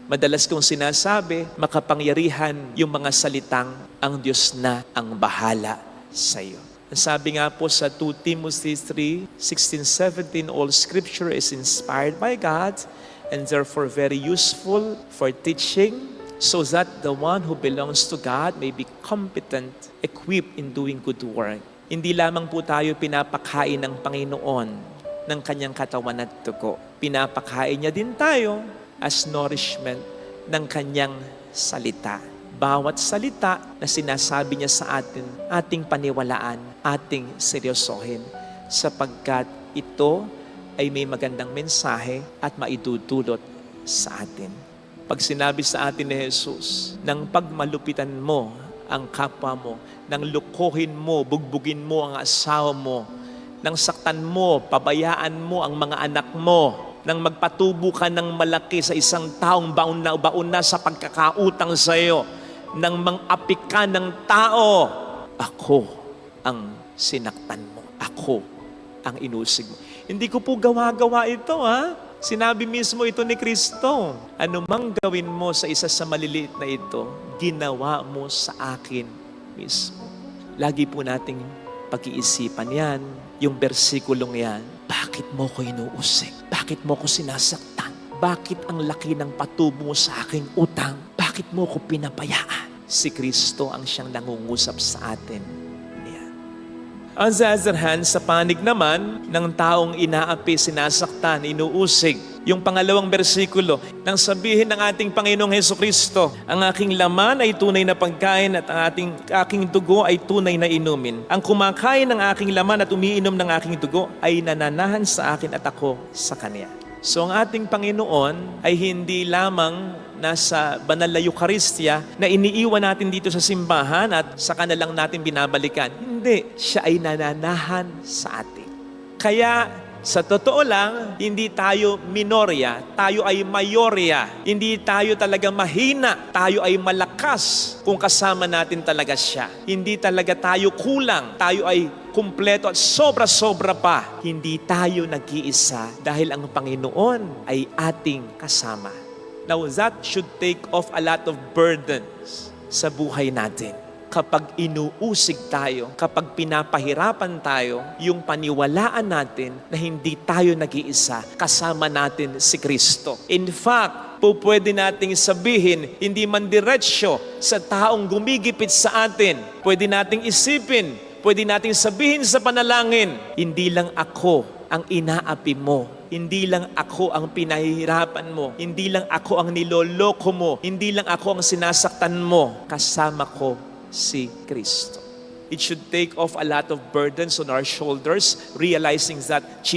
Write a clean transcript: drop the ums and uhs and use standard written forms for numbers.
Madalas kong sinasabi, makapangyarihan yung mga salitang ang Diyos na ang bahala sa iyo. Sabi nga po sa 2 Timothy 3:16-17, all scripture is inspired by God and therefore very useful for teaching, so that the one who belongs to God may be competent, equipped in doing good work. Hindi lamang po tayo pinapakain ng Panginoon ng kanyang katawan at dugo. Pinapakain niya din tayo as nourishment ng kanyang salita. Bawat salita na sinasabi niya sa atin, ating paniwalaan, ating seryosohin, sapagkat ito ay may magandang mensahe at maidudulot sa atin. Pag sinabi sa atin ni Jesus, nang pagmalupitan mo ang kapwa mo, nang lukuhin mo, bugbugin mo ang asawa mo, nang saktan mo, pabayaan mo ang mga anak mo, nang magpatubo ka ng malaki sa isang taong baon na sa pagkakautang sa iyo, nang mang-apik ka ng tao, ako ang sinaktan mo. Ako ang inusig mo. Hindi ko po gawa-gawa ito, ha? Sinabi mismo ito ni Kristo. Ano mang gawin mo sa isa sa maliliit na ito, ginawa mo sa akin mismo. Lagi po nating pag-iisipan yan, yung bersikulong yan. Bakit mo ko inuusig? Bakit mo ko sinasaktan? Bakit ang laki ng patubo sa aking utang? Bakit mo ko pinabayaan? Si Kristo ang siyang nangungusap sa atin. Yan. On the other hand, sa panig naman ng taong inaapi, sinasaktan, inuusig, yung pangalawang bersikulo, nang sabihin ng ating Panginoong Hesukristo, ang aking laman ay tunay na pagkain at ang aking dugo ay tunay na inumin. Ang kumakain ng aking laman at umiinom ng aking dugo ay nananahan sa akin at ako sa Kanya. So ang ating Panginoon ay hindi lamang nasa banal na Eucharistia na iniiwan natin dito sa simbahan at saka na lang natin binabalikan. Hindi, siya ay nananahan sa atin. Kaya sa totoo lang, hindi tayo minorya, tayo ay mayorya. Hindi tayo talaga mahina, tayo ay malakas kung kasama natin talaga siya. Hindi talaga tayo kulang, tayo ay kumpleto at sobra-sobra pa. Hindi tayo nag-iisa dahil ang Panginoon ay ating kasama. Now that should take off a lot of burdens sa buhay natin. Kapag inuusig tayo, kapag pinapahirapan tayo, yung paniwalaan natin na hindi tayo nag-iisa, kasama natin si Kristo. In fact, pwede nating sabihin, hindi man diretsyo sa taong gumigipit sa atin, pwede nating isipin, pwede nating sabihin sa panalangin, hindi lang ako ang inaapi mo. Hindi lang ako ang pinahihirapan mo. Hindi lang ako ang niloloko mo. Hindi lang ako ang sinasaktan mo. Kasama ko si Kristo. It should take off a lot of burdens on our shoulders, realizing that